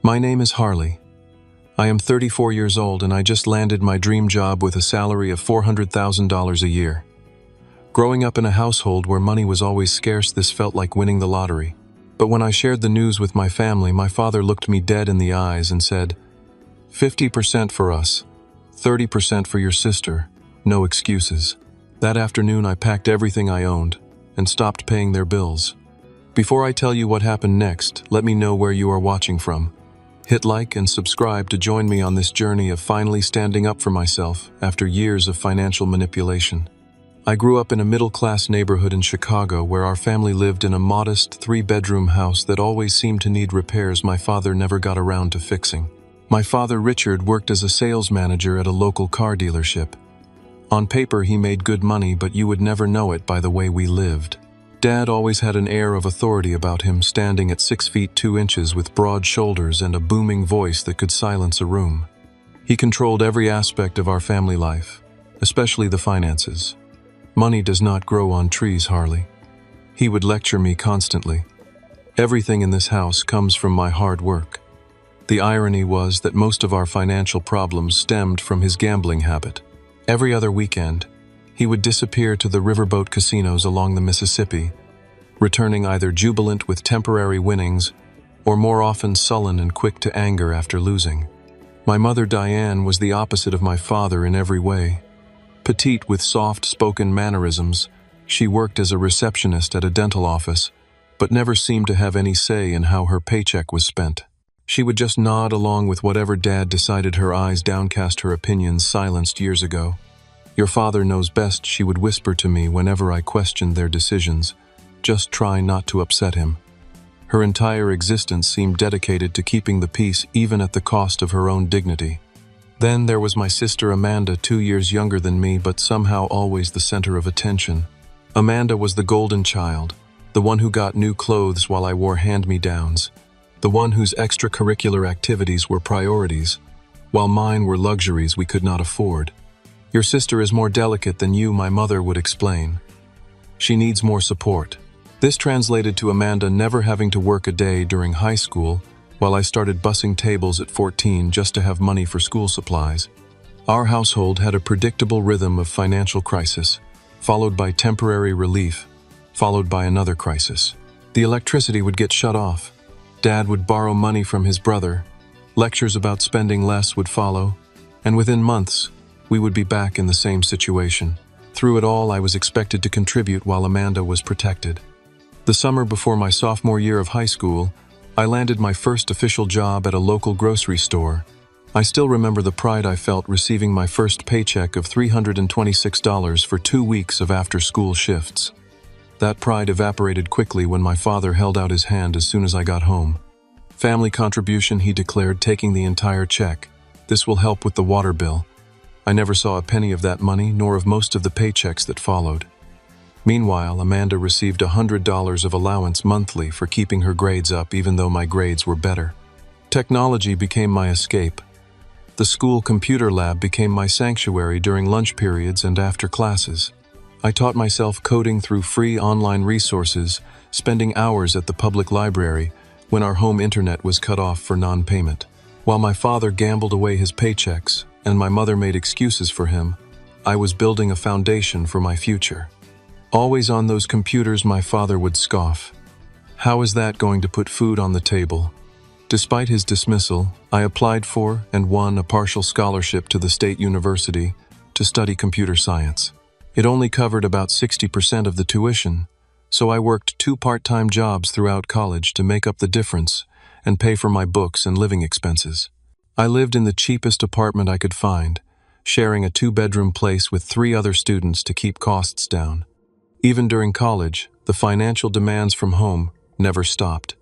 My name is Harley. I am 34 years old and I just landed my dream job with a salary of $400,000 a year. Growing up in a household where money was always scarce, this felt like winning the lottery. But when I shared the news with my family, my father looked me dead in the eyes and said, 50% for us, 30% for your sister, no excuses. That afternoon I packed everything I owned and stopped paying their bills. Before I tell you what happened next, let me know where you are watching from. Hit like and subscribe to join me on this journey of finally standing up for myself after years of financial manipulation. I grew up in a middle-class neighborhood in Chicago where our family lived in a modest 3-bedroom house that always seemed to need repairs my father never got around to fixing. My father, Richard, worked as a sales manager at a local car dealership. On paper, he made good money, but you would never know it by the way we lived. Dad always had an air of authority about him, standing at 6 feet 2 inches with broad shoulders and a booming voice that could silence a room. He controlled every aspect of our family life, especially the finances. Money does not grow on trees, Harley. He would lecture me constantly. Everything in this house comes from my hard work. The irony was that most of our financial problems stemmed from his gambling habit. Every other weekend, he would disappear to the riverboat casinos along the Mississippi, returning either jubilant with temporary winnings or more often sullen and quick to anger after losing. My mother, Diane, was the opposite of my father in every way. Petite with soft-spoken mannerisms, she worked as a receptionist at a dental office, but never seemed to have any say in how her paycheck was spent. She would just nod along with whatever Dad decided, her eyes downcast, her opinions silenced years ago. Your father knows best, she would whisper to me whenever I questioned their decisions. Just try not to upset him. Her entire existence seemed dedicated to keeping the peace, even at the cost of her own dignity. Then there was my sister Amanda, 2 years younger than me, but somehow always the center of attention. Amanda was the golden child, the one who got new clothes while I wore hand-me-downs, the one whose extracurricular activities were priorities, while mine were luxuries we could not afford. Your sister is more delicate than you, my mother would explain. She needs more support. This translated to Amanda never having to work a day during high school, while I started bussing tables at 14 just to have money for school supplies. Our household had a predictable rhythm of financial crisis, followed by temporary relief, followed by another crisis. The electricity would get shut off. Dad would borrow money from his brother. Lectures about spending less would follow, and within months, we would be back in the same situation. Through it all, I was expected to contribute while Amanda was protected. The summer before my sophomore year of high school, I landed my first official job at a local grocery store. I still remember the pride I felt receiving my first paycheck of $326 for 2 weeks of after-school shifts. That pride evaporated quickly when my father held out his hand as soon as I got home. Family contribution, he declared, taking the entire check. This will help with the water bill. I never saw a penny of that money, nor of most of the paychecks that followed. Meanwhile, Amanda received $100 of allowance monthly for keeping her grades up, even though my grades were better. Technology became my escape. The school computer lab became my sanctuary during lunch periods and after classes. I taught myself coding through free online resources, spending hours at the public library when our home internet was cut off for non-payment. While my father gambled away his paychecks, and my mother made excuses for him, I was building a foundation for my future. Always on those computers, my father would scoff. How is that going to put food on the table? Despite his dismissal, I applied for and won a partial scholarship to the state university to study computer science. It only covered about 60% of the tuition, so I worked 2 part-time jobs throughout college to make up the difference and pay for my books and living expenses. I lived in the cheapest apartment I could find, sharing a 2-bedroom place with 3 other students to keep costs down. Even during college, the financial demands from home never stopped.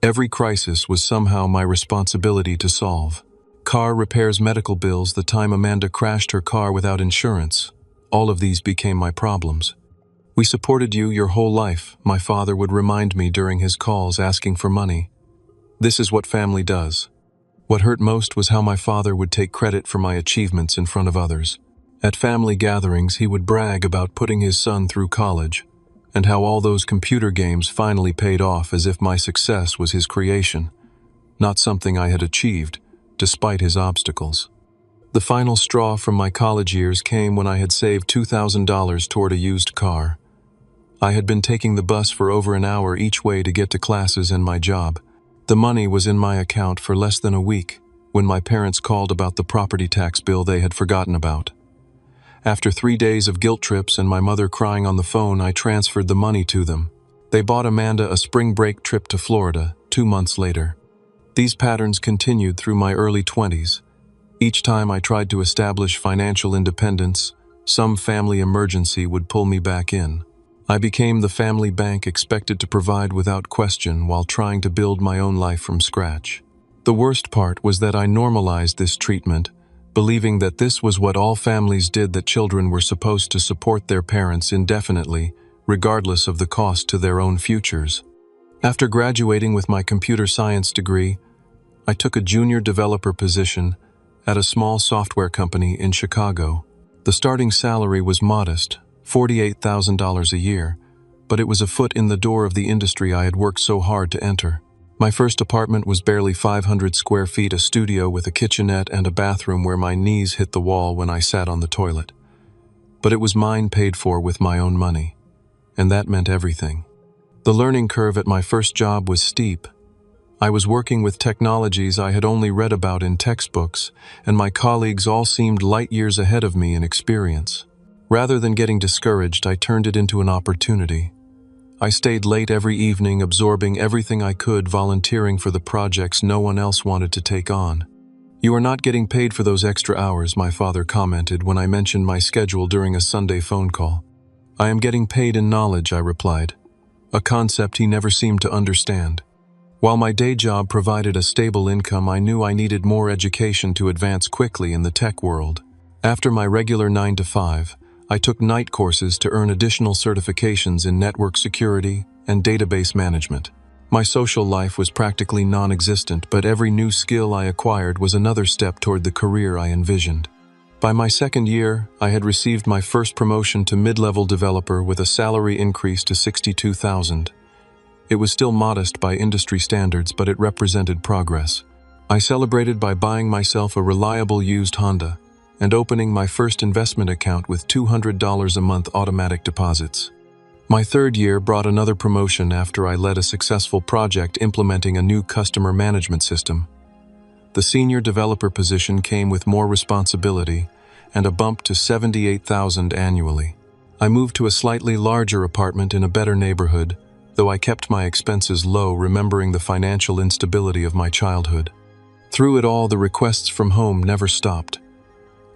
Every crisis was somehow my responsibility to solve. Car repairs, medical bills, the time Amanda crashed her car without insurance, all of these became my problems. We supported you your whole life, my father would remind me during his calls asking for money. This is what family does. What hurt most was how my father would take credit for my achievements in front of others. At family gatherings, he would brag about putting his son through college, and how all those computer games finally paid off, as if my success was his creation. not something I had achieved, despite his obstacles. The final straw from my college years came when I had saved $2,000 toward a used car. I had been taking the bus for over an hour each way to get to classes and my job. The money was in my account for less than a week when my parents called about the property tax bill they had forgotten about. After 3 days of guilt trips and my mother crying on the phone, I transferred the money to them. They bought Amanda a spring break trip to Florida 2 months later. These patterns continued through my early 20s. Each time I tried to establish financial independence, some family emergency would pull me back in. I became the family bank expected to provide without question while trying to build my own life from scratch. The worst part was that I normalized this treatment, believing that this was what all families did, that children were supposed to support their parents indefinitely, regardless of the cost to their own futures. After graduating with my computer science degree, I took a junior developer position at a small software company in Chicago. The starting salary was modest, $48,000 a year, but it was a foot in the door of the industry I had worked so hard to enter. My first apartment was barely 500 square feet, a studio with a kitchenette and a bathroom where my knees hit the wall when I sat on the toilet. But it was mine, paid for with my own money, and that meant everything. The learning curve at my first job was steep. I was working with technologies I had only read about in textbooks, and my colleagues all seemed light years ahead of me in experience. Rather than getting discouraged, I turned it into an opportunity. I stayed late every evening, absorbing everything I could, volunteering for the projects no one else wanted to take on. "You are not getting paid for those extra hours," my father commented when I mentioned my schedule during a Sunday phone call. "I am getting paid in knowledge," I replied, a concept he never seemed to understand. While my day job provided a stable income, I knew I needed more education to advance quickly in the tech world. After my regular 9 to 5, I took night courses to earn additional certifications in network security and database management. My social life was practically non-existent, but every new skill I acquired was another step toward the career I envisioned. By my second year, I had received my first promotion to mid-level developer with a salary increase to $62,000. It was still modest by industry standards, but it represented progress. I celebrated by buying myself a reliable used Honda and opening my first investment account with $200 a month automatic deposits. My third year brought another promotion after I led a successful project implementing a new customer management system. The senior developer position came with more responsibility and a bump to $78,000 annually. I moved to a slightly larger apartment in a better neighborhood, though I kept my expenses low, remembering the financial instability of my childhood. Through it all, the requests from home never stopped.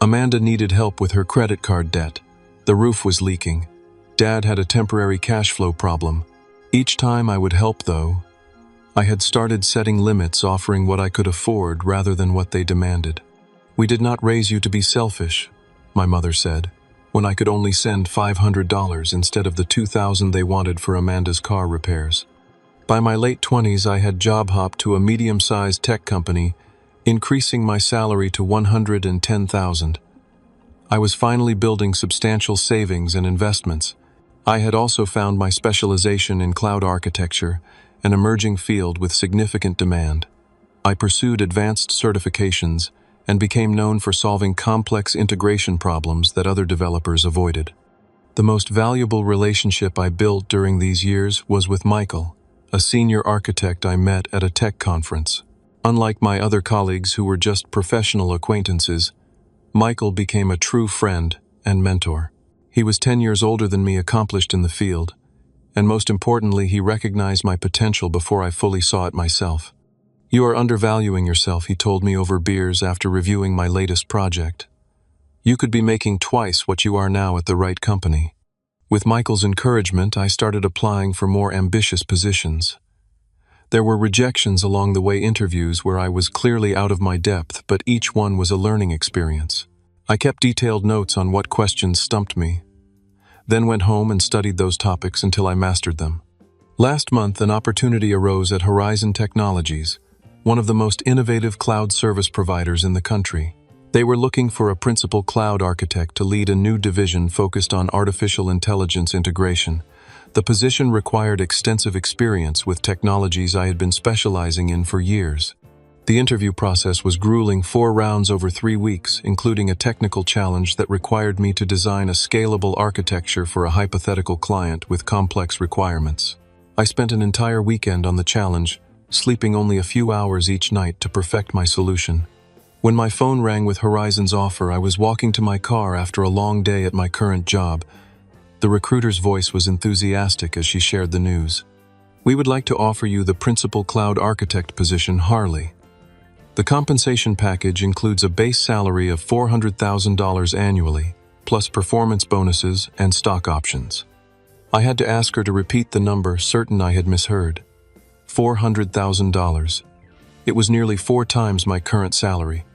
Amanda needed help with her credit card debt. The roof was leaking. Dad had a temporary cash flow problem. Each time I would help, though, I had started setting limits, offering what I could afford rather than what they demanded. "We did not raise you to be selfish," my mother said, when I could only send $500 instead of the $2,000 they wanted for Amanda's car repairs. By my late 20s, I had job hopped to a medium-sized tech company, increasing my salary to $110,000. I was finally building substantial savings and investments. I had also found my specialization in cloud architecture, an emerging field with significant demand. I pursued advanced certifications and became known for solving complex integration problems that other developers avoided. The most valuable relationship I built during these years was with Michael, a senior architect I met at a tech conference. Unlike my other colleagues who were just professional acquaintances, Michael became a true friend and mentor. He was 10 years older than me, accomplished in the field, and most importantly, he recognized my potential before I fully saw it myself. "You are undervaluing yourself," he told me over beers after reviewing my latest project. "You could be making twice what you are now at the right company." With Michael's encouragement, I started applying for more ambitious positions. There were rejections along the way, interviews where I was clearly out of my depth, but each one was a learning experience. I kept detailed notes on what questions stumped me, then went home and studied those topics until I mastered them. Last month, an opportunity arose at Horizon Technologies, one of the most innovative cloud service providers in the country. They were looking for a principal cloud architect to lead a new division focused on artificial intelligence integration. The position required extensive experience with technologies I had been specializing in for years. The interview process was grueling, 4 rounds over 3 weeks, including a technical challenge that required me to design a scalable architecture for a hypothetical client with complex requirements. I spent an entire weekend on the challenge, sleeping only a few hours each night to perfect my solution. When my phone rang with Horizon's offer, I was walking to my car after a long day at my current job. The recruiter's voice was enthusiastic as she shared the news. "We would like to offer you the principal cloud architect position, Harley. The compensation package includes a base salary of $400,000 annually, plus performance bonuses and stock options." I had to ask her to repeat the number, certain I had misheard. $400,000. It was nearly 4 times my current salary.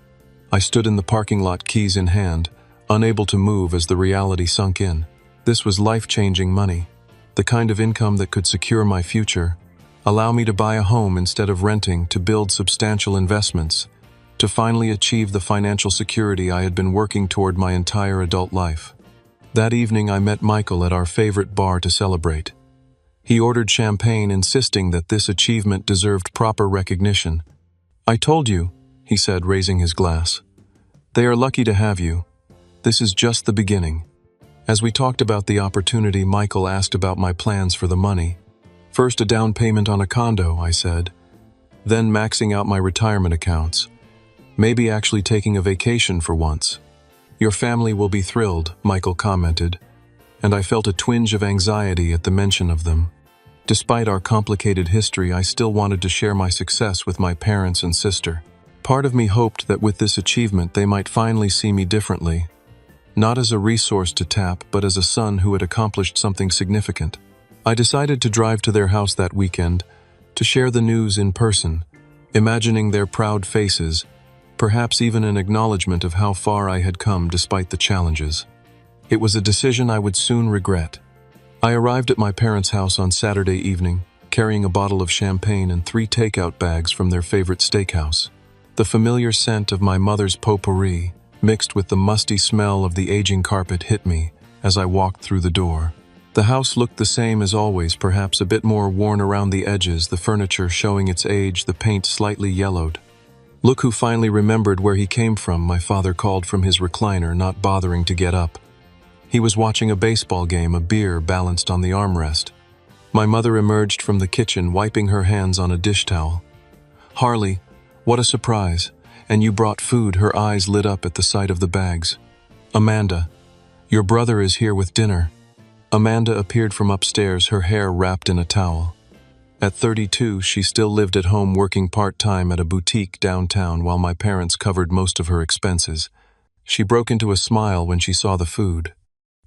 I stood in the parking lot, keys in hand, unable to move as the reality sunk in. This was life-changing money, the kind of income that could secure my future, allow me to buy a home instead of renting, to build substantial investments, to finally achieve the financial security I had been working toward my entire adult life. That evening I met Michael at our favorite bar to celebrate. He ordered champagne, insisting that this achievement deserved proper recognition. "I told you," he said, raising his glass. "They are lucky to have you. This is just the beginning." As we talked about the opportunity, Michael asked about my plans for the money. "First, a down payment on a condo," I said. "Then maxing out my retirement accounts. Maybe actually taking a vacation for once." "Your family will be thrilled," Michael commented, and I felt a twinge of anxiety at the mention of them. Despite our complicated history, I still wanted to share my success with my parents and sister. Part of me hoped that with this achievement they might finally see me differently, not as a resource to tap, but as a son who had accomplished something significant. I decided to drive to their house that weekend, to share the news in person, imagining their proud faces, perhaps even an acknowledgement of how far I had come despite the challenges. It was a decision I would soon regret. I arrived at my parents' house on Saturday evening, carrying a bottle of champagne and 3 takeout bags from their favorite steakhouse. The familiar scent of my mother's potpourri, mixed with the musty smell of the aging carpet, hit me as I walked through the door. The house looked the same as always, perhaps a bit more worn around the edges, the furniture showing its age, the paint slightly yellowed. "Look who finally remembered where he came from," my father called from his recliner, not bothering to get up. He was watching a baseball game, a beer balanced on the armrest. My mother emerged from the kitchen, wiping her hands on a dish towel. "Harley, what a surprise. And you brought food." Her eyes lit up at the sight of the bags. "Amanda, your brother is here with dinner." Amanda appeared from upstairs, her hair wrapped in a towel. At 32, she still lived at home, working part-time at a boutique downtown while my parents covered most of her expenses. She broke into a smile when she saw the food.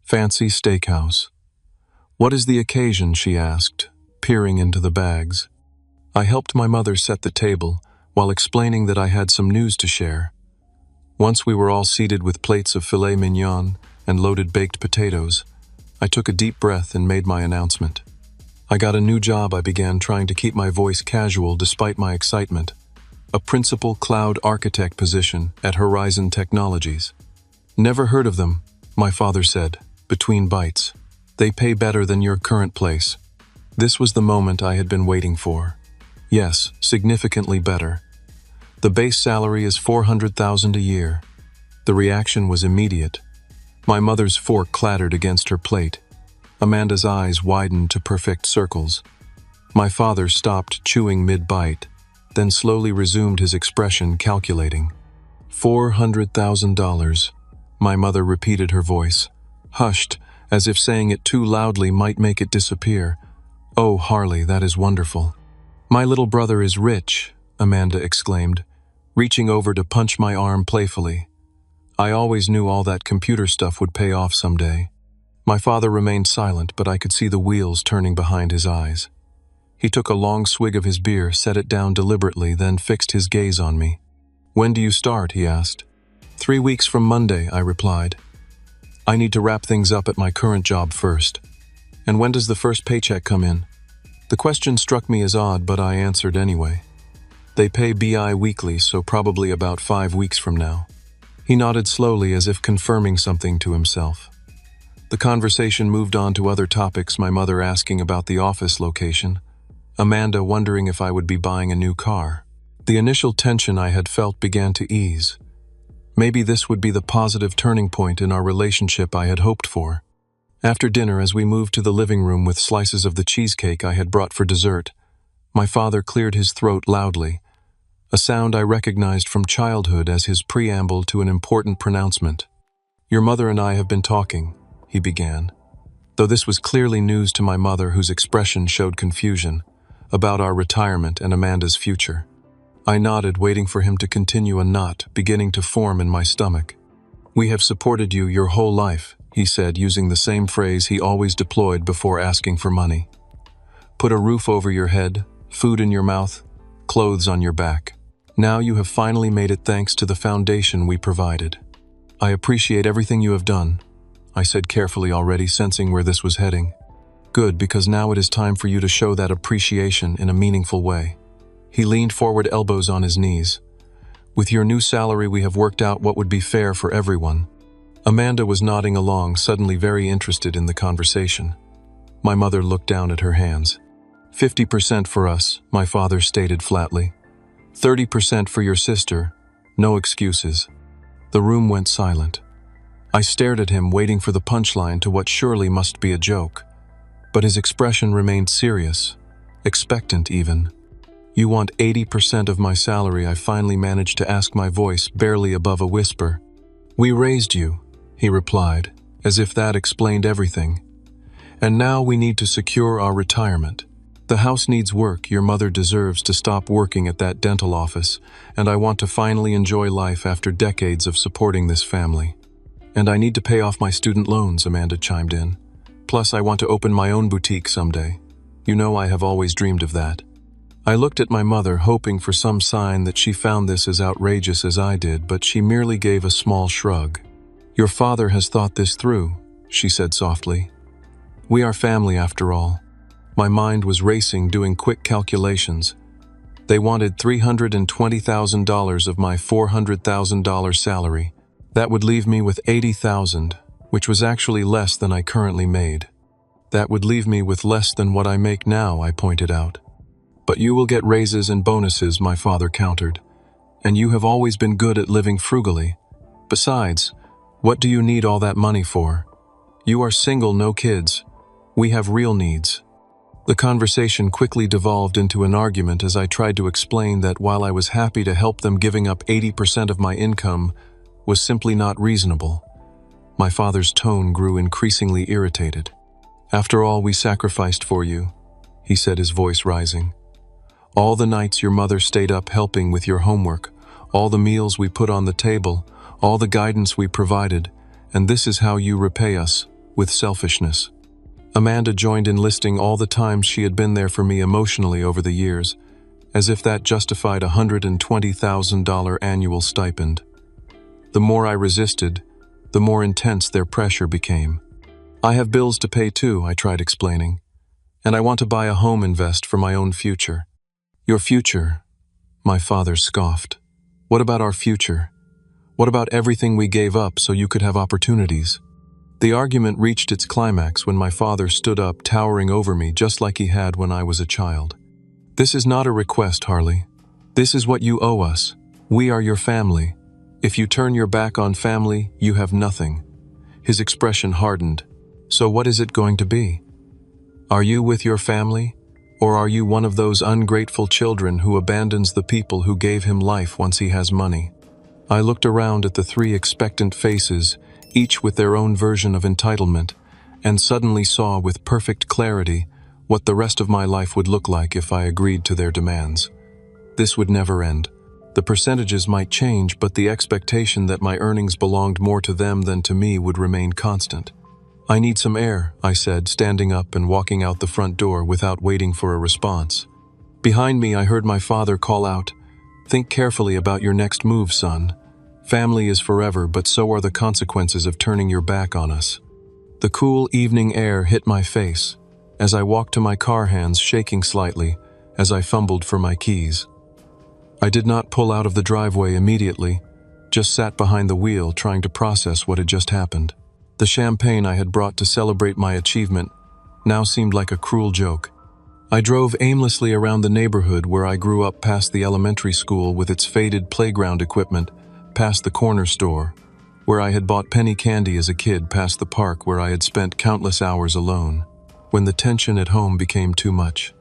"Fancy steakhouse." "What is the occasion?" she asked, peering into the bags. I helped my mother set the table, while explaining that I had some news to share. Once we were all seated with plates of filet mignon and loaded baked potatoes, I took a deep breath and made my announcement. "I got a new job," I began, trying to keep my voice casual despite my excitement. "A principal cloud architect position at Horizon Technologies." "Never heard of them," my father said, between bites. "They pay better than your current place." This was the moment I had been waiting for. Yes, significantly better. The base salary is $400,000 a year. The reaction was immediate. My mother's fork clattered against her plate. Amanda's eyes widened to perfect circles. My father stopped chewing mid-bite, then slowly resumed his expression, calculating. $400,000, my mother repeated, her voice hushed, as if saying it too loudly might make it disappear. "Oh, Harley, that is wonderful." "My little brother is rich," Amanda exclaimed, reaching over to punch my arm playfully. I always knew all that computer stuff would pay off someday. My father remained silent, but I could see the wheels turning behind his eyes. He took a long swig of his beer, set it down deliberately, then fixed his gaze on me. "When do you start?" he asked. 3 weeks from Monday, I replied. "I need to wrap things up at my current job first." "And when does the first paycheck come in?" The question struck me as odd, but I answered anyway. "They pay bi-weekly, so probably about 5 weeks from now." He nodded slowly, as if confirming something to himself. The conversation moved on to other topics, my mother asking about the office location, Amanda wondering if I would be buying a new car. The initial tension I had felt began to ease. Maybe this would be the positive turning point in our relationship I had hoped for. After dinner, as we moved to the living room with slices of the cheesecake I had brought for dessert, my father cleared his throat loudly, a sound I recognized from childhood as his preamble to an important pronouncement. "Your mother and I have been talking," he began, though this was clearly news to my mother, whose expression showed confusion, about our retirement and Amanda's future. I nodded, waiting for him to continue, a knot beginning to form in my stomach. "We have supported you your whole life," he said, using the same phrase he always deployed before asking for money. "Put a roof over your head, food in your mouth, clothes on your back. Now you have finally made it thanks to the foundation we provided. I appreciate everything you have done," I said carefully, already sensing where this was heading. "Good, because now it is time for you to show that appreciation in a meaningful way." He leaned forward, elbows on his knees. "With your new salary, we have worked out what would be fair for everyone." Amanda was nodding along, suddenly very interested in the conversation. My mother looked down at her hands. 50% for us," my father stated flatly. 30% for your sister, no excuses." The room went silent. I stared at him, waiting for the punchline to what surely must be a joke. But his expression remained serious, expectant even. "You want 80% of my salary," I finally managed to ask, my voice barely above a whisper. "We raised you," he replied, as if that explained everything. "And now we need to secure our retirement. The house needs work, your mother deserves to stop working at that dental office, and I want to finally enjoy life after decades of supporting this family. And I need to pay off my student loans," Amanda chimed in. "Plus, I want to open my own boutique someday. You know I have always dreamed of that." I looked at my mother, hoping for some sign that she found this as outrageous as I did, but she merely gave a small shrug. "Your father has thought this through," she said softly. "We are family after all." My mind was racing, doing quick calculations. They wanted $320,000 of my $400,000 salary. That would leave me with $80,000, which was actually less than I currently made. "That would leave me with less than what I make now," I pointed out. "But you will get raises and bonuses," my father countered. "And you have always been good at living frugally. Besides, what do you need all that money for? You are single, no kids. We have real needs." The conversation quickly devolved into an argument as I tried to explain that while I was happy to help them, giving up 80% of my income was simply not reasonable. My father's tone grew increasingly irritated. "After all we sacrificed for you," he said, his voice rising. "All the nights your mother stayed up helping with your homework, all the meals we put on the table, all the guidance we provided, and this is how you repay us, with selfishness." Amanda joined in, listing all the times she had been there for me emotionally over the years, as if that justified a $120,000 annual stipend. The more I resisted, the more intense their pressure became. "I have bills to pay too," I tried explaining. "And I want to buy a home, invest for my own future." "Your future?" My father scoffed. "What about our future? What about everything we gave up so you could have opportunities?" The argument reached its climax when my father stood up, towering over me just like he had when I was a child. "This is not a request, Harley. This is what you owe us. We are your family. If you turn your back on family, you have nothing." His expression hardened. "So what is it going to be? Are you with your family? Or are you one of those ungrateful children who abandons the people who gave him life once he has money?" I looked around at the three expectant faces, each with their own version of entitlement, and suddenly saw with perfect clarity what the rest of my life would look like if I agreed to their demands. This would never end. The percentages might change, but the expectation that my earnings belonged more to them than to me would remain constant. "I need some air," I said, standing up and walking out the front door without waiting for a response. Behind me, I heard my father call out, "Think carefully about your next move, son. Family is forever, but so are the consequences of turning your back on us." The cool evening air hit my face as I walked to my car, hands shaking slightly as I fumbled for my keys. I did not pull out of the driveway immediately, just sat behind the wheel trying to process what had just happened. The champagne I had brought to celebrate my achievement now seemed like a cruel joke. I drove aimlessly around the neighborhood where I grew up, past the elementary school with its faded playground equipment, past the corner store, where I had bought penny candy as a kid, past the park where I had spent countless hours alone, when the tension at home became too much.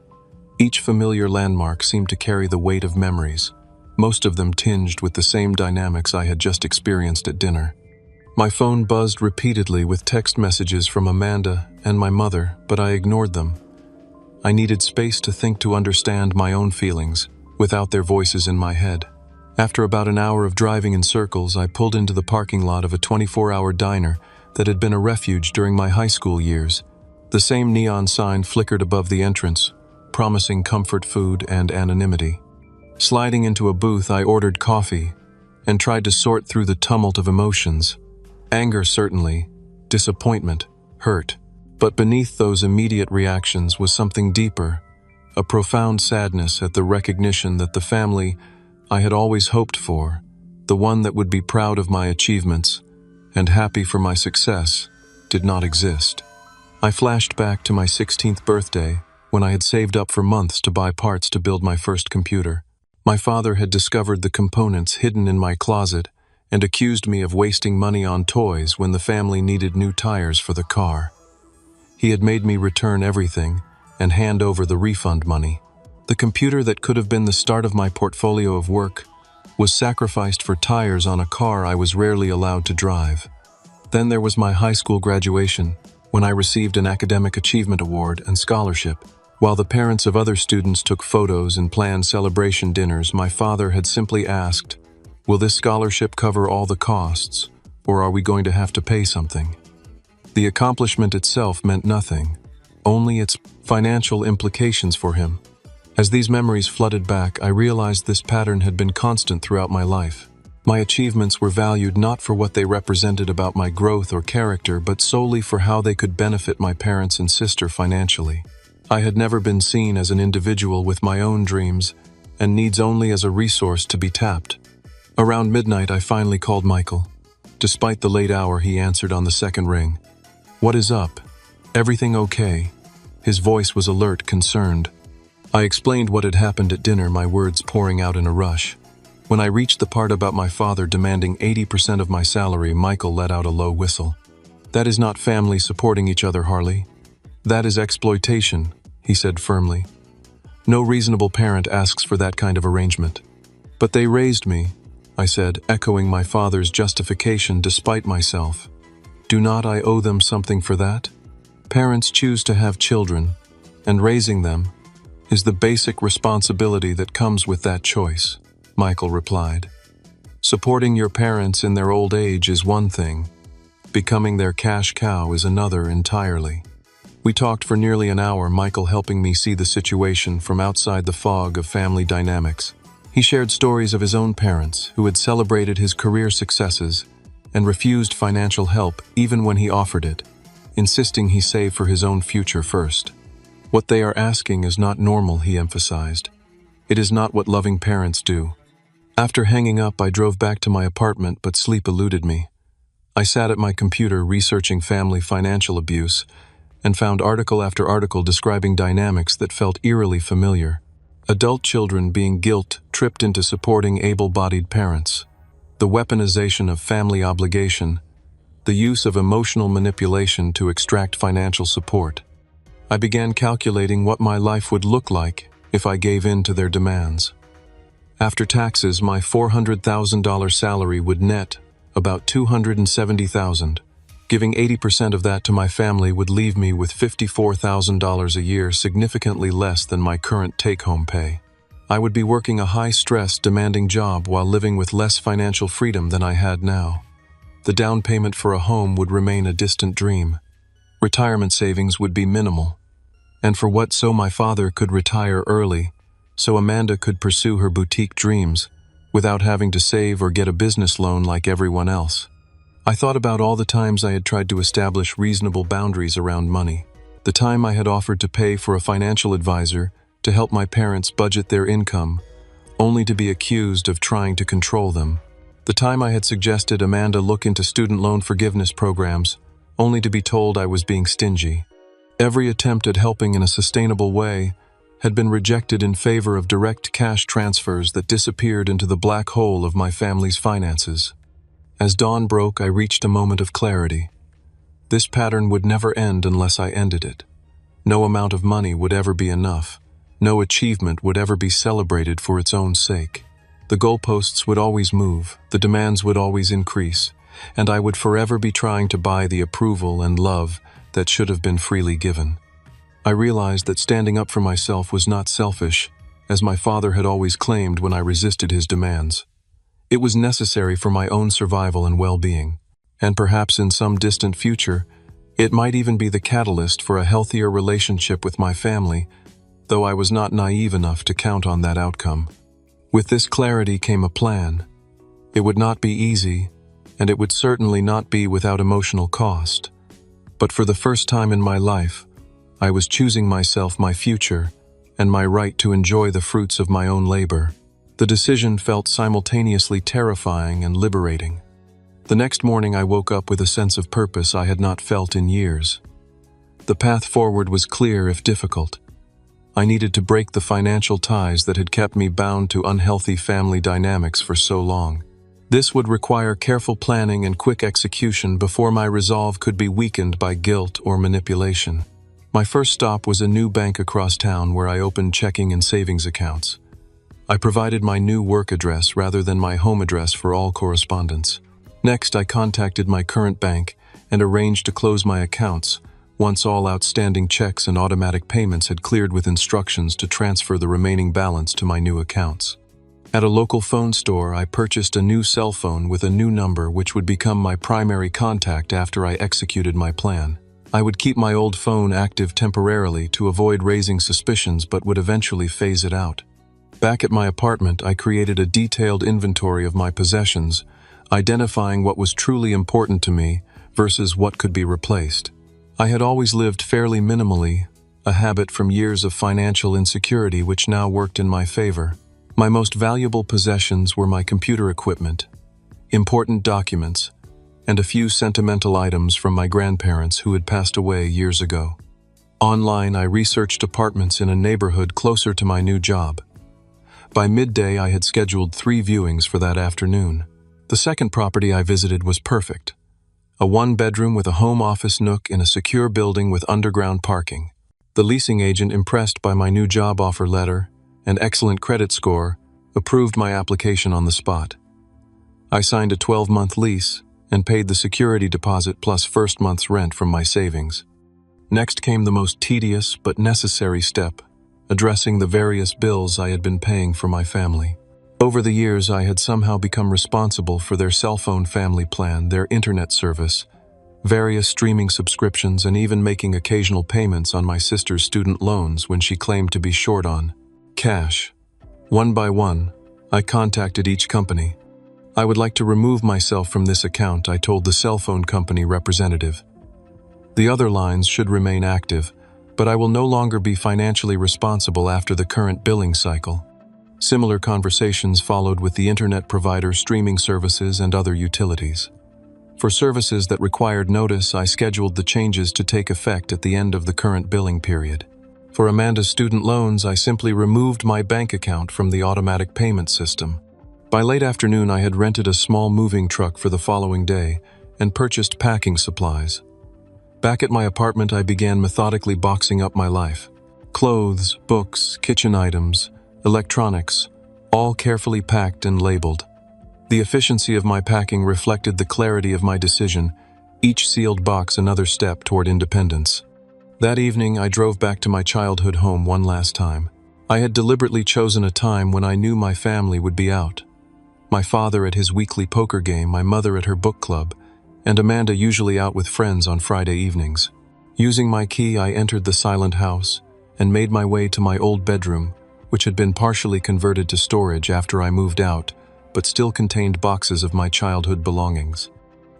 Each familiar landmark seemed to carry the weight of memories, most of them tinged with the same dynamics I had just experienced at dinner. My phone buzzed repeatedly with text messages from Amanda and my mother, but I ignored them. I needed space to think, to understand my own feelings, without their voices in my head. After about an hour of driving in circles, I pulled into the parking lot of a 24-hour diner that had been a refuge during my high school years. The same neon sign flickered above the entrance, promising comfort food and anonymity. Sliding into a booth, I ordered coffee and tried to sort through the tumult of emotions. Anger, certainly, disappointment, hurt. But beneath those immediate reactions was something deeper, a profound sadness at the recognition that the family I had always hoped for, the one that would be proud of my achievements and happy for my success, did not exist. I flashed back to my 16th birthday, when I had saved up for months to buy parts to build my first computer. My father had discovered the components hidden in my closet and accused me of wasting money on toys when the family needed new tires for the car. He had made me return everything and hand over the refund money. The computer that could have been the start of my portfolio of work was sacrificed for tires on a car I was rarely allowed to drive. Then there was my high school graduation, when I received an academic achievement award and scholarship. While the parents of other students took photos and planned celebration dinners, my father had simply asked, "Will this scholarship cover all the costs, or are we going to have to pay something?" The accomplishment itself meant nothing, only its financial implications for him. As these memories flooded back, I realized this pattern had been constant throughout my life. My achievements were valued not for what they represented about my growth or character, but solely for how they could benefit my parents and sister financially. I had never been seen as an individual with my own dreams and needs, only as a resource to be tapped. Around midnight, I finally called Michael. Despite the late hour, he answered on the second ring. "What is up? Everything okay?" His voice was alert, concerned. I explained what had happened at dinner, my words pouring out in a rush. When I reached the part about my father demanding 80% of my salary, Michael let out a low whistle. "That is not family supporting each other, Harley. That is exploitation," he said firmly. "No reasonable parent asks for that kind of arrangement." "But they raised me," I said, echoing my father's justification despite myself. "Do not I owe them something for that? Parents choose to have children, and raising them is the basic responsibility that comes with that choice," Michael replied. "Supporting your parents in their old age is one thing. Becoming their cash cow is another entirely." We talked for nearly an hour, Michael helping me see the situation from outside the fog of family dynamics. He shared stories of his own parents, who had celebrated his career successes and refused financial help even when he offered it, insisting he save for his own future first. "What they are asking is not normal," he emphasized. "It is not what loving parents do." After hanging up, I drove back to my apartment, but sleep eluded me. I sat at my computer researching family financial abuse and found article after article describing dynamics that felt eerily familiar. Adult children being guilt-tripped into supporting able-bodied parents, the weaponization of family obligation, the use of emotional manipulation to extract financial support. I began calculating what my life would look like if I gave in to their demands. After taxes, my $400,000 salary would net about $270,000. Giving 80% of that to my family would leave me with $54,000 a year, significantly less than my current take-home pay. I would be working a high-stress, demanding job while living with less financial freedom than I had now. The down payment for a home would remain a distant dream. Retirement savings would be minimal. And for what, so my father could retire early, so Amanda could pursue her boutique dreams without having to save or get a business loan like everyone else. I thought about all the times I had tried to establish reasonable boundaries around money. The time I had offered to pay for a financial advisor to help my parents budget their income, only to be accused of trying to control them. The time I had suggested Amanda look into student loan forgiveness programs, only to be told I was being stingy. Every attempt at helping in a sustainable way had been rejected in favor of direct cash transfers that disappeared into the black hole of my family's finances. As dawn broke, I reached a moment of clarity. This pattern would never end unless I ended it. No amount of money would ever be enough. No achievement would ever be celebrated for its own sake. The goalposts would always move, the demands would always increase, and I would forever be trying to buy the approval and love that should have been freely given. I realized that standing up for myself was not selfish, as my father had always claimed when I resisted his demands. It was necessary for my own survival and well-being, and perhaps in some distant future, it might even be the catalyst for a healthier relationship with my family, though I was not naive enough to count on that outcome. With this clarity came a plan. It would not be easy, and it would certainly not be without emotional cost. But for the first time in my life, I was choosing myself, my future, and my right to enjoy the fruits of my own labor. The decision felt simultaneously terrifying and liberating. The next morning I woke up with a sense of purpose I had not felt in years. The path forward was clear if difficult. I needed to break the financial ties that had kept me bound to unhealthy family dynamics for so long. This would require careful planning and quick execution before my resolve could be weakened by guilt or manipulation. My first stop was a new bank across town where I opened checking and savings accounts. I provided my new work address rather than my home address for all correspondence. Next, I contacted my current bank and arranged to close my accounts once all outstanding checks and automatic payments had cleared with instructions to transfer the remaining balance to my new accounts. At a local phone store, I purchased a new cell phone with a new number which would become my primary contact after I executed my plan. I would keep my old phone active temporarily to avoid raising suspicions but would eventually phase it out. Back at my apartment, I created a detailed inventory of my possessions, identifying what was truly important to me versus what could be replaced. I had always lived fairly minimally, a habit from years of financial insecurity which now worked in my favor. My most valuable possessions were my computer equipment, important documents, and a few sentimental items from my grandparents who had passed away years ago. Online, I researched apartments in a neighborhood closer to my new job. By midday, I had scheduled 3 viewings for that afternoon. The second property I visited was perfect. A 1-bedroom with a home office nook in a secure building with underground parking. The leasing agent, impressed by my new job offer letter and excellent credit score, approved my application on the spot. I signed a 12-month lease and paid the security deposit plus first month's rent from my savings. Next came the most tedious but necessary step, addressing the various bills I had been paying for my family. Over the years, I had somehow become responsible for their cell phone family plan, their internet service, various streaming subscriptions, and even making occasional payments on my sister's student loans when she claimed to be short on cash. One by one, I contacted each company. I would like to remove myself from this account, I told the cell phone company representative. The other lines should remain active, but I will no longer be financially responsible after the current billing cycle. Similar conversations followed with the internet provider, streaming services, and other utilities. For services that required notice, I scheduled the changes to take effect at the end of the current billing period. For Amanda's student loans, I simply removed my bank account from the automatic payment system. By late afternoon, I had rented a small moving truck for the following day and purchased packing supplies. Back at my apartment, I began methodically boxing up my life. Clothes, books, kitchen items, electronics, all carefully packed and labeled. The efficiency of my packing reflected the clarity of my decision, each sealed box another step toward independence. That evening, I drove back to my childhood home one last time. I had deliberately chosen a time when I knew my family would be out. My father at his weekly poker game, my mother at her book club, and Amanda usually out with friends on Friday evenings. Using my key, I entered the silent house and made my way to my old bedroom, which had been partially converted to storage after I moved out, but still contained boxes of my childhood belongings.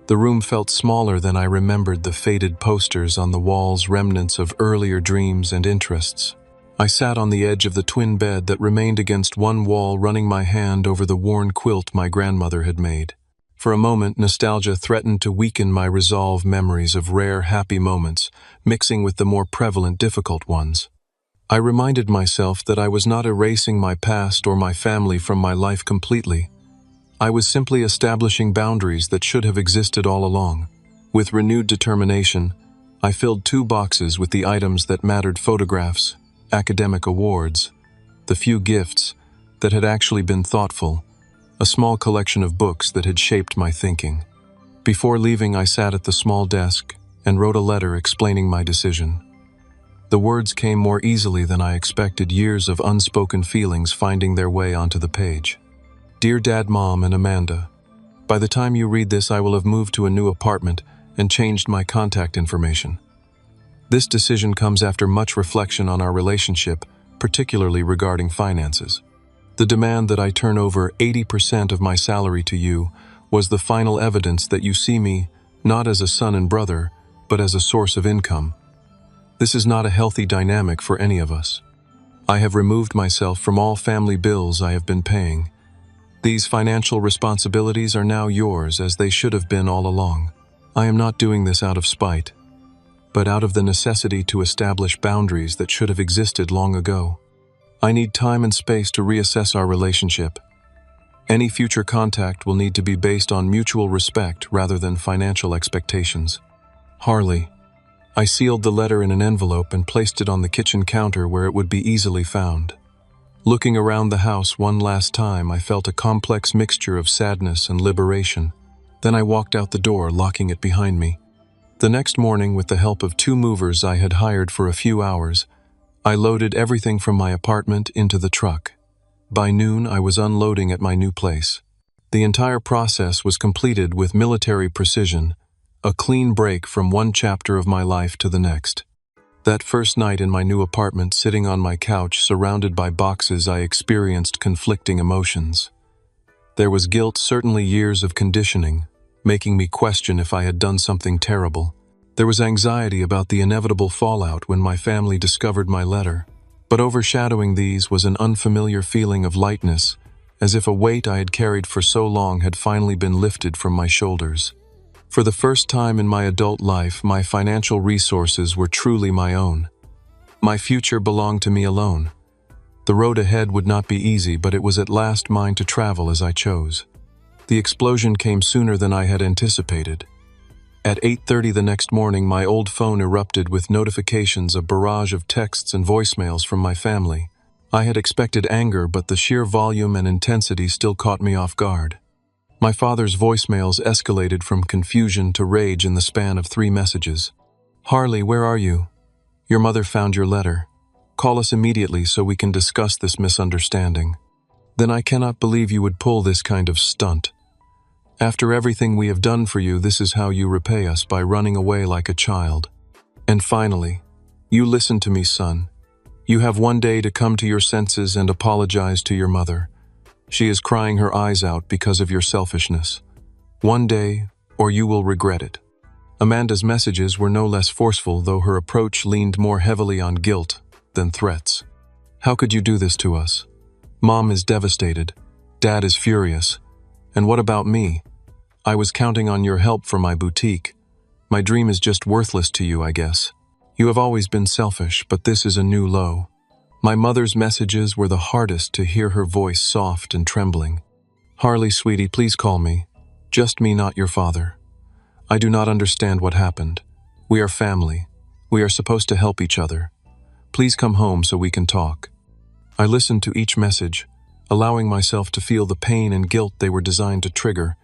The room felt smaller than I remembered, the faded posters on the walls, remnants of earlier dreams and interests. I sat on the edge of the twin bed that remained against one wall, running my hand over the worn quilt my grandmother had made. For a moment, nostalgia threatened to weaken my resolve, memories of rare, happy moments, mixing with the more prevalent, difficult ones. I reminded myself that I was not erasing my past or my family from my life completely. I was simply establishing boundaries that should have existed all along. With renewed determination, I filled 2 boxes with the items that mattered: photographs, academic awards, the few gifts that had actually been thoughtful, a small collection of books that had shaped my thinking. Before leaving, I sat at the small desk and wrote a letter explaining my decision. The words came more easily than I expected, years of unspoken feelings finding their way onto the page. Dear Dad, Mom, and Amanda, by the time you read this, I will have moved to a new apartment and changed my contact information. This decision comes after much reflection on our relationship, particularly regarding finances. The demand that I turn over 80% of my salary to you was the final evidence that you see me not as a son and brother, but as a source of income. This is not a healthy dynamic for any of us. I have removed myself from all family bills I have been paying. These financial responsibilities are now yours, as they should have been all along. I am not doing this out of spite, but out of the necessity to establish boundaries that should have existed long ago. I need time and space to reassess our relationship. Any future contact will need to be based on mutual respect rather than financial expectations. Harley. I sealed the letter in an envelope and placed it on the kitchen counter where it would be easily found. Looking around the house one last time, I felt a complex mixture of sadness and liberation. Then I walked out the door, locking it behind me. The next morning, with the help of 2 movers I had hired for a few hours, I loaded everything from my apartment into the truck. By noon, I was unloading at my new place. The entire process was completed with military precision, a clean break from one chapter of my life to the next. That first night in my new apartment, sitting on my couch surrounded by boxes, I experienced conflicting emotions. There was guilt, certainly years of conditioning, making me question if I had done something terrible. There was anxiety about the inevitable fallout when my family discovered my letter. But overshadowing these was an unfamiliar feeling of lightness, as if a weight I had carried for so long had finally been lifted from my shoulders. For the first time in my adult life, my financial resources were truly my own. My future belonged to me alone. The road ahead would not be easy, but it was at last mine to travel as I chose. The explosion came sooner than I had anticipated. At 8:30 the next morning, my old phone erupted with notifications, a barrage of texts and voicemails from my family. I had expected anger, but the sheer volume and intensity still caught me off guard. My father's voicemails escalated from confusion to rage in the span of 3 messages. Harley, where are you? Your mother found your letter. Call us immediately so we can discuss this misunderstanding. Then I cannot believe you would pull this kind of stunt. After everything we have done for you, this is how you repay us, by running away like a child. And finally, you listen to me, son. You have one day to come to your senses and apologize to your mother. She is crying her eyes out because of your selfishness. One day, or you will regret it. Amanda's messages were no less forceful, though her approach leaned more heavily on guilt than threats. How could you do this to us? Mom is devastated. Dad is furious. And what about me? I was counting on your help for my boutique. My dream is just worthless to you, I guess. You have always been selfish, but this is a new low. My mother's messages were the hardest to hear, her voice soft and trembling. Harley, sweetie, please call me. Just me, not your father. I do not understand what happened. We are family. We are supposed to help each other. Please come home so we can talk. I listened to each message, allowing myself to feel the pain and guilt they were designed to trigger,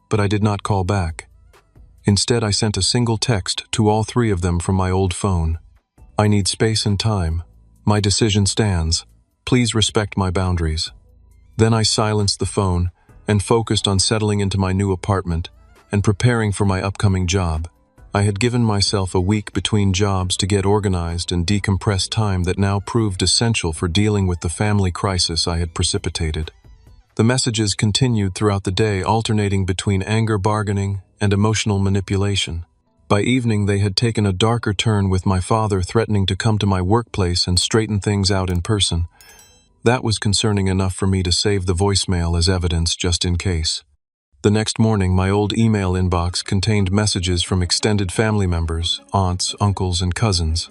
but I did not call back. Instead, I sent a single text to all 3 of them from my old phone. I need space and time. My decision stands. Please respect my boundaries. Then I silenced the phone and focused on settling into my new apartment and preparing for my upcoming job. I had given myself a week between jobs to get organized and decompress, time that now proved essential for dealing with the family crisis I had precipitated. The messages continued throughout the day, alternating between anger, bargaining, and emotional manipulation. By evening, they had taken a darker turn, with my father threatening to come to my workplace and straighten things out in person. That was concerning enough for me to save the voicemail as evidence, just in case. The next morning, my old email inbox contained messages from extended family members, aunts, uncles, and cousins.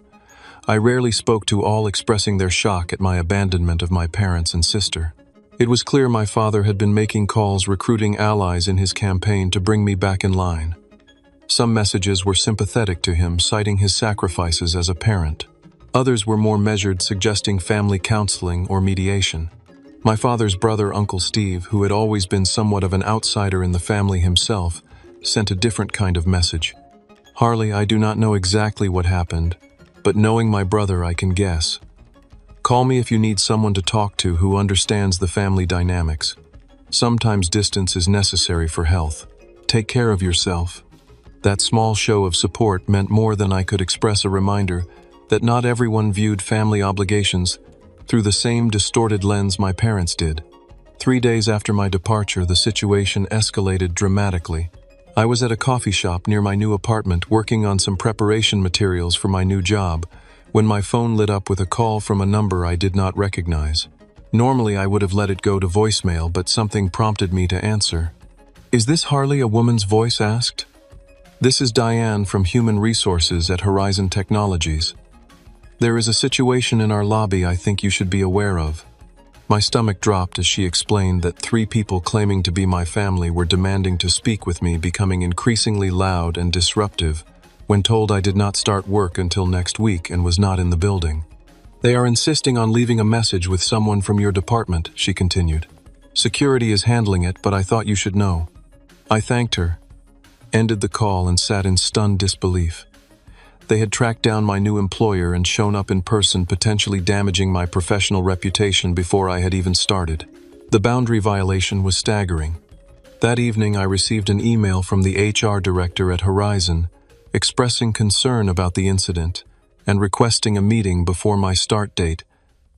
I rarely spoke to all, expressing their shock at my abandonment of my parents and sister. It was clear my father had been making calls, recruiting allies in his campaign to bring me back in line. Some messages were sympathetic to him, citing his sacrifices as a parent. Others were more measured, suggesting family counseling or mediation. My father's brother, Uncle Steve, who had always been somewhat of an outsider in the family himself, sent a different kind of message. "Harley, I do not know exactly what happened, but knowing my brother, I can guess. Call me if you need someone to talk to who understands the family dynamics. Sometimes distance is necessary for health. Take care of yourself." That small show of support meant more than I could express, a reminder that not everyone viewed family obligations through the same distorted lens my parents did. 3 days after my departure, the situation escalated dramatically. I was at a coffee shop near my new apartment working on some preparation materials for my new job when my phone lit up with a call from a number I did not recognize. Normally, I would have let it go to voicemail, but something prompted me to answer. "Is this Harley?" a woman's voice asked. "This is Diane from Human Resources at Horizon Technologies. There is a situation in our lobby I think you should be aware of." My stomach dropped as she explained that 3 people claiming to be my family were demanding to speak with me, becoming increasingly loud and disruptive when told I did not start work until next week and was not in the building. "They are insisting on leaving a message with someone from your department," she continued. "Security is handling it, but I thought you should know." I thanked her, ended the call, and sat in stunned disbelief. They had tracked down my new employer and shown up in person, potentially damaging my professional reputation before I had even started. The boundary violation was staggering. That evening, I received an email from the HR director at Horizon, expressing concern about the incident and requesting a meeting before my start date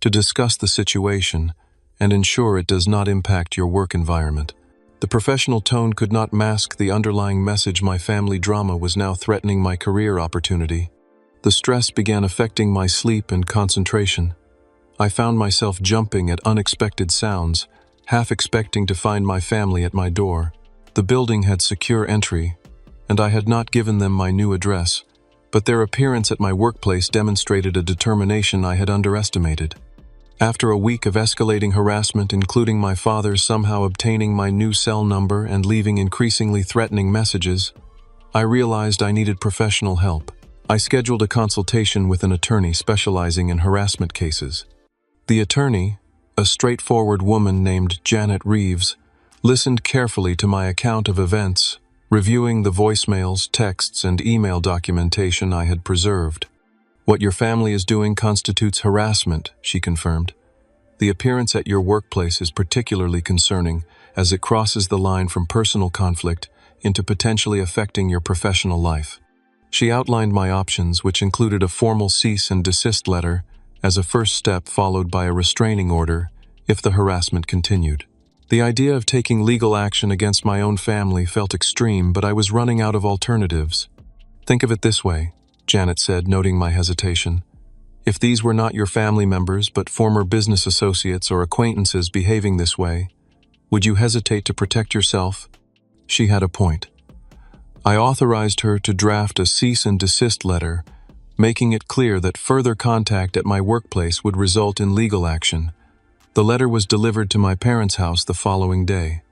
to discuss the situation and ensure it does not impact your work environment. The professional tone could not mask the underlying message: my family drama was now threatening my career opportunity. The stress began affecting my sleep and concentration. I found myself jumping at unexpected sounds, half expecting to find my family at my door. The building had secure entry, and I had not given them my new address, but their appearance at my workplace demonstrated a determination I had underestimated. After a week of escalating harassment, including my father somehow obtaining my new cell number and leaving increasingly threatening messages, I realized I needed professional help. I scheduled a consultation with an attorney specializing in harassment cases. The attorney, a straightforward woman named Janet Reeves, listened carefully to my account of events, reviewing the voicemails, texts, and email documentation I had preserved. "What your family is doing constitutes harassment," she confirmed. "The appearance at your workplace is particularly concerning, as it crosses the line from personal conflict into potentially affecting your professional life." She outlined my options, which included a formal cease and desist letter as a first step, followed by a restraining order if the harassment continued. The idea of taking legal action against my own family felt extreme, but I was running out of alternatives. "Think of it this way," Janet said, noting my hesitation. "If these were not your family members but former business associates or acquaintances behaving this way, would you hesitate to protect yourself?" She had a point. I authorized her to draft a cease and desist letter, making it clear that further contact at my workplace would result in legal action. The letter was delivered to my parents' house the following day.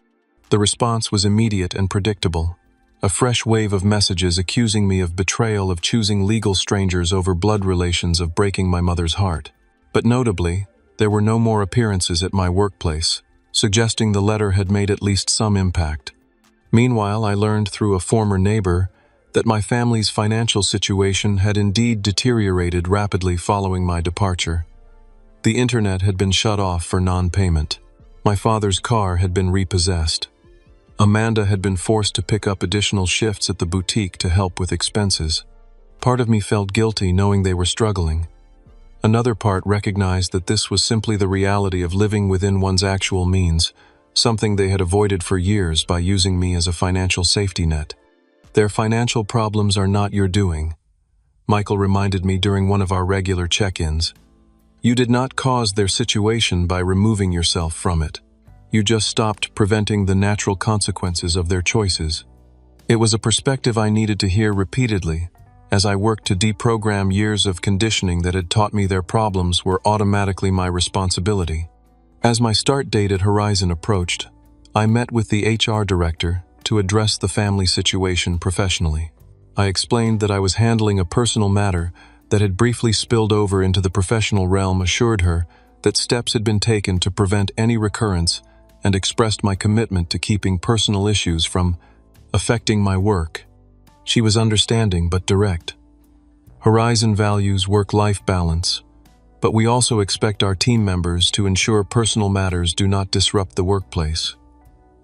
The response was immediate and predictable. A fresh wave of messages accusing me of betrayal, of choosing legal strangers over blood relations, of breaking my mother's heart. But notably, there were no more appearances at my workplace, suggesting the letter had made at least some impact. Meanwhile, I learned through a former neighbor that my family's financial situation had indeed deteriorated rapidly following my departure. The internet had been shut off for non-payment. My father's car had been repossessed. Amanda had been forced to pick up additional shifts at the boutique to help with expenses. Part of me felt guilty knowing they were struggling. Another part recognized that this was simply the reality of living within one's actual means, something they had avoided for years by using me as a financial safety net. "Their financial problems are not your doing," Michael reminded me during one of our regular check-ins. "You did not cause their situation by removing yourself from it. You just stopped preventing the natural consequences of their choices." It was a perspective I needed to hear repeatedly, as I worked to deprogram years of conditioning that had taught me their problems were automatically my responsibility. As my start date at Horizon approached, I met with the HR director to address the family situation professionally. I explained that I was handling a personal matter that had briefly spilled over into the professional realm, assured her that steps had been taken to prevent any recurrence, and expressed my commitment to keeping personal issues from affecting my work. She was understanding but direct. Horizon values work-life balance, but we also expect our team members to ensure personal matters do not disrupt the workplace.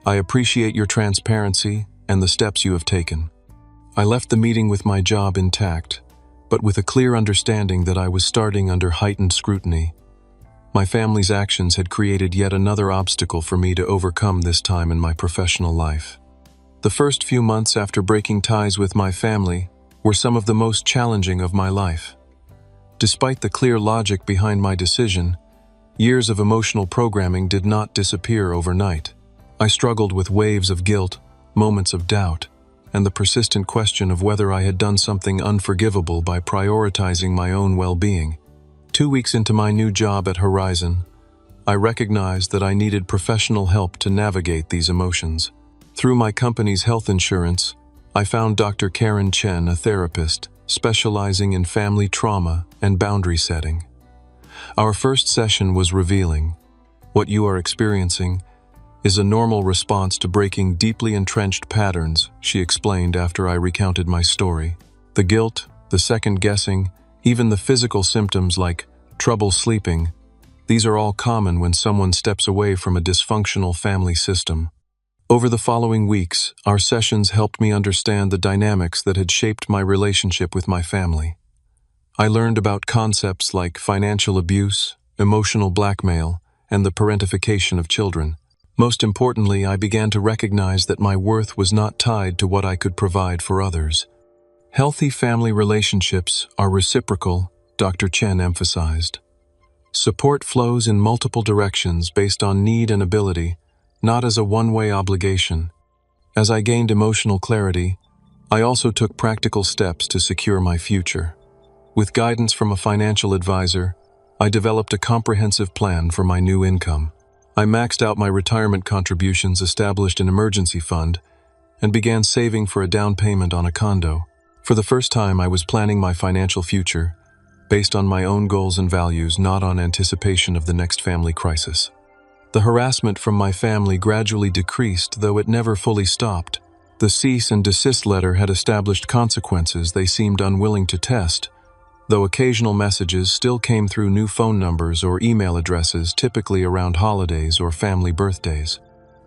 I appreciate your transparency and the steps you have taken. I left the meeting with my job intact, but with a clear understanding that I was starting under heightened scrutiny. My family's actions had created yet another obstacle for me to overcome this time in my professional life. The first few months after breaking ties with my family were some of the most challenging of my life. Despite the clear logic behind my decision, years of emotional programming did not disappear overnight. I struggled with waves of guilt, moments of doubt, and the persistent question of whether I had done something unforgivable by prioritizing my own well-being. 2 weeks into my new job at Horizon, I recognized that I needed professional help to navigate these emotions. Through my company's health insurance, I found Dr. Karen Chen, a therapist specializing in family trauma and boundary setting. Our first session was revealing. What you are experiencing is a normal response to breaking deeply entrenched patterns, she explained after I recounted my story. The guilt, the second-guessing, even the physical symptoms like trouble sleeping, these are all common when someone steps away from a dysfunctional family system. Over the following weeks, our sessions helped me understand the dynamics that had shaped my relationship with my family. I learned about concepts like financial abuse, emotional blackmail, and the parentification of children. Most importantly, I began to recognize that my worth was not tied to what I could provide for others. Healthy family relationships are reciprocal, Dr. Chen emphasized. Support flows in multiple directions based on need and ability, not as a one-way obligation. As I gained emotional clarity, I also took practical steps to secure my future. With guidance from a financial advisor, I developed a comprehensive plan for my new income. I maxed out my retirement contributions, established an emergency fund, and began saving for a down payment on a condo. For the first time, I was planning my financial future, based on my own goals and values, not on anticipation of the next family crisis. The harassment from my family gradually decreased, though it never fully stopped. The cease and desist letter had established consequences they seemed unwilling to test, though occasional messages still came through new phone numbers or email addresses, typically around holidays or family birthdays.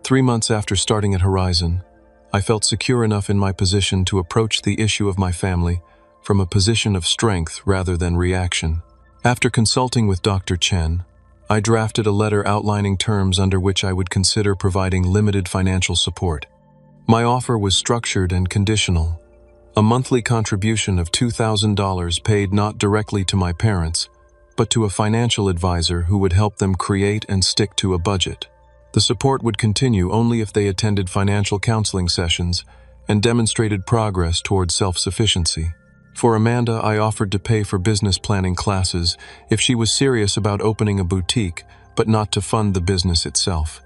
3 months after starting at Horizon, I felt secure enough in my position to approach the issue of my family from a position of strength rather than reaction. After consulting with Dr. Chen, I drafted a letter outlining terms under which I would consider providing limited financial support. My offer was structured and conditional. A monthly contribution of $2,000 paid not directly to my parents, but to a financial advisor who would help them create and stick to a budget. The support would continue only if they attended financial counseling sessions and demonstrated progress toward self-sufficiency. For Amanda, I offered to pay for business planning classes if she was serious about opening a boutique, but not to fund the business itself.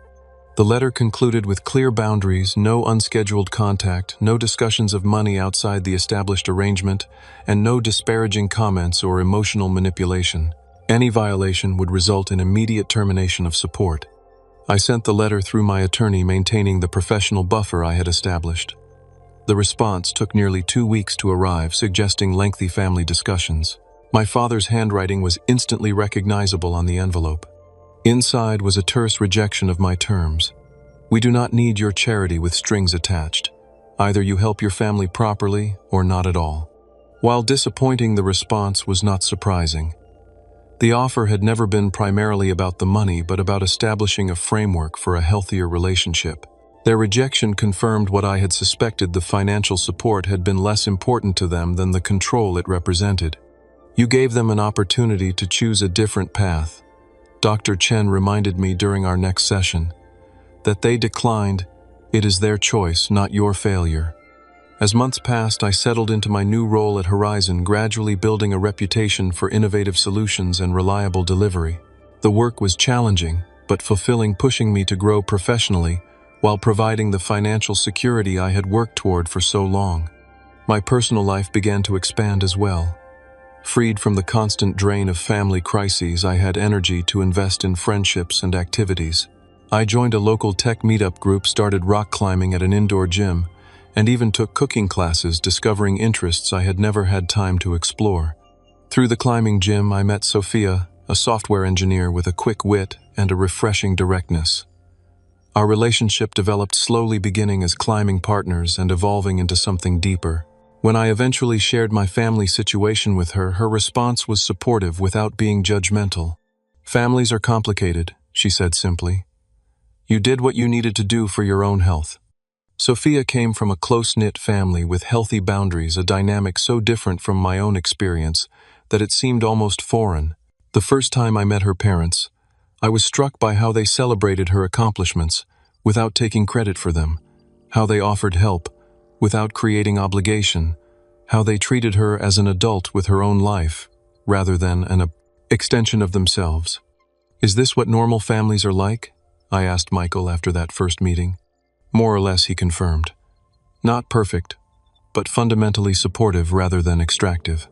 The letter concluded with clear boundaries, no unscheduled contact, no discussions of money outside the established arrangement, and no disparaging comments or emotional manipulation. Any violation would result in immediate termination of support. I sent the letter through my attorney, maintaining the professional buffer I had established. The response took nearly 2 weeks to arrive, suggesting lengthy family discussions. My father's handwriting was instantly recognizable on the envelope. Inside was a terse rejection of my terms. We do not need your charity with strings attached. Either you help your family properly or not at all. While disappointing, the response was not surprising. The offer had never been primarily about the money, but about establishing a framework for a healthier relationship. Their rejection confirmed what I had suspected: the financial support had been less important to them than the control it represented. You gave them an opportunity to choose a different path. Dr. Chen reminded me during our next session that they declined. It is their choice, not your failure. As months passed, I settled into my new role at Horizon, gradually building a reputation for innovative solutions and reliable delivery. The work was challenging, but fulfilling, pushing me to grow professionally while providing the financial security I had worked toward for so long. My personal life began to expand as well. Freed from the constant drain of family crises, I had energy to invest in friendships and activities. I joined a local tech meetup group, started rock climbing at an indoor gym, and even took cooking classes, discovering interests I had never had time to explore. Through the climbing gym, I met Sophia, a software engineer with a quick wit and a refreshing directness. Our relationship developed slowly, beginning as climbing partners and evolving into something deeper. When I eventually shared my family situation with her, her response was supportive without being judgmental. "Families are complicated," she said simply. "You did what you needed to do for your own health." Sophia came from a close-knit family with healthy boundaries, a dynamic so different from my own experience that it seemed almost foreign. The first time I met her parents, I was struck by how they celebrated her accomplishments without taking credit for them, how they offered help without creating obligation, how they treated her as an adult with her own life rather than an extension of themselves. "Is this what normal families are like?" I asked Michael after that first meeting. "More or less," he confirmed. "Not perfect, but fundamentally supportive rather than extractive."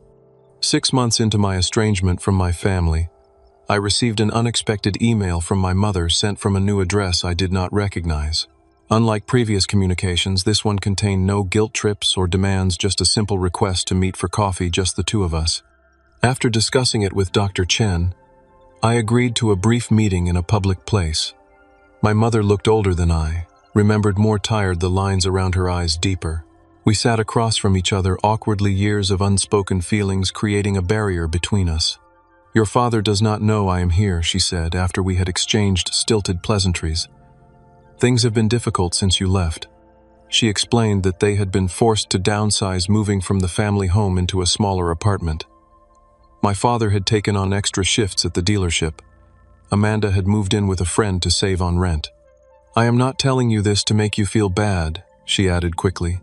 6 months into my estrangement from my family, I received an unexpected email from my mother sent from a new address I did not recognize. Unlike previous communications, this one contained no guilt trips or demands, just a simple request to meet for coffee, just the two of us. After discussing it with Dr. Chen, I agreed to a brief meeting in a public place. My mother looked older than I, remembered more tired, the lines around her eyes deeper. We sat across from each other awkwardly, years of unspoken feelings creating a barrier between us. "Your father does not know I am here," she said after we had exchanged stilted pleasantries. "Things have been difficult since you left." She explained that they had been forced to downsize, moving from the family home into a smaller apartment. My father had taken on extra shifts at the dealership. Amanda had moved in with a friend to save on rent. "I am not telling you this to make you feel bad," she added quickly,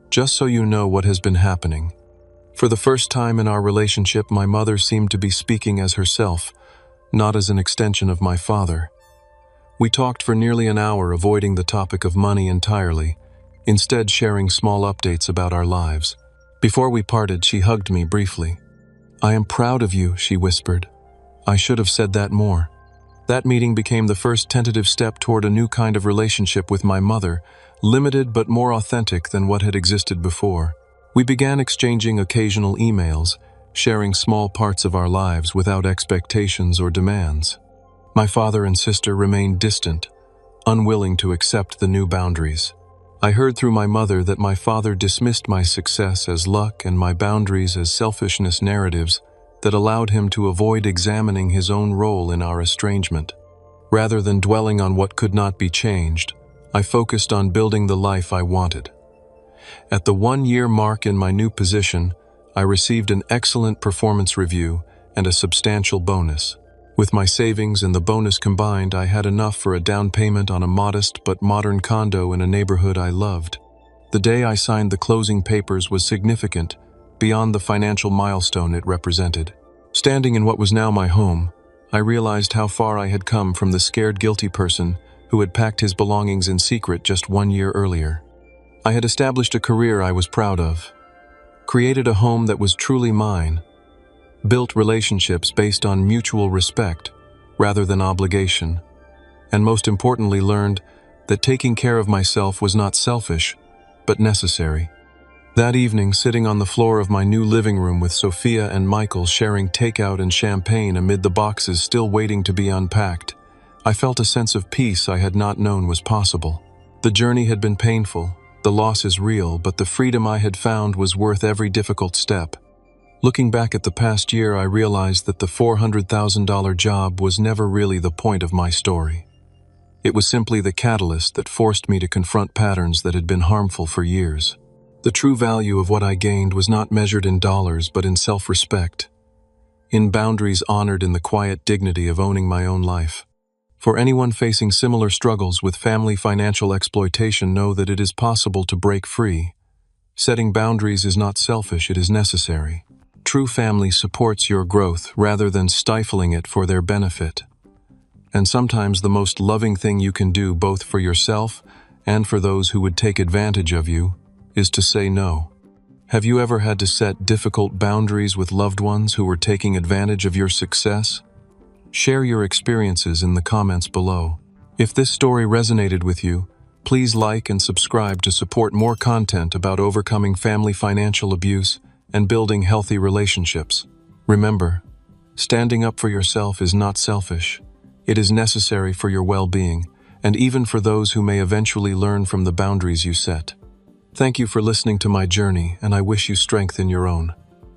"just so you know what has been happening." For the first time in our relationship, my mother seemed to be speaking as herself, not as an extension of my father. We talked for nearly an hour, avoiding the topic of money entirely, instead sharing small updates about our lives. Before we parted, she hugged me briefly. "I am proud of you," she whispered. "I should have said that more." That meeting became the first tentative step toward a new kind of relationship with my mother, limited but more authentic than what had existed before. We began exchanging occasional emails, sharing small parts of our lives without expectations or demands. My father and sister remained distant, unwilling to accept the new boundaries. I heard through my mother that my father dismissed my success as luck and my boundaries as selfishness, narratives that allowed him to avoid examining his own role in our estrangement. Rather than dwelling on what could not be changed, I focused on building the life I wanted. At the 1-year mark in my new position, I received an excellent performance review and a substantial bonus. With my savings and the bonus combined, I had enough for a down payment on a modest but modern condo in a neighborhood I loved. The day I signed the closing papers was significant, beyond the financial milestone it represented. Standing in what was now my home, I realized how far I had come from the scared, guilty person who had packed his belongings in secret just 1 year earlier. I had established a career I was proud of, created a home that was truly mine, built relationships based on mutual respect rather than obligation, and most importantly learned that taking care of myself was not selfish, but necessary. That evening, sitting on the floor of my new living room with Sophia and Michael sharing takeout and champagne amid the boxes still waiting to be unpacked, I felt a sense of peace I had not known was possible. The journey had been painful, the loss is real, but the freedom I had found was worth every difficult step. Looking back at the past year, I realized that the $400,000 job was never really the point of my story. It was simply the catalyst that forced me to confront patterns that had been harmful for years. The true value of what I gained was not measured in dollars, but in self-respect, in boundaries honored, in the quiet dignity of owning my own life. For anyone facing similar struggles with family financial exploitation, know that it is possible to break free. Setting boundaries is not selfish, it is necessary. True family supports your growth rather than stifling it for their benefit. And sometimes the most loving thing you can do, both for yourself and for those who would take advantage of you, is to say no. Have you ever had to set difficult boundaries with loved ones who were taking advantage of your success? Share your experiences in the comments below. If this story resonated with you, please like and subscribe to support more content about overcoming family financial abuse and building healthy relationships. Remember, standing up for yourself is not selfish. It is necessary for your well-being, and even for those who may eventually learn from the boundaries you set. Thank you for listening to my journey, and I wish you strength in your own.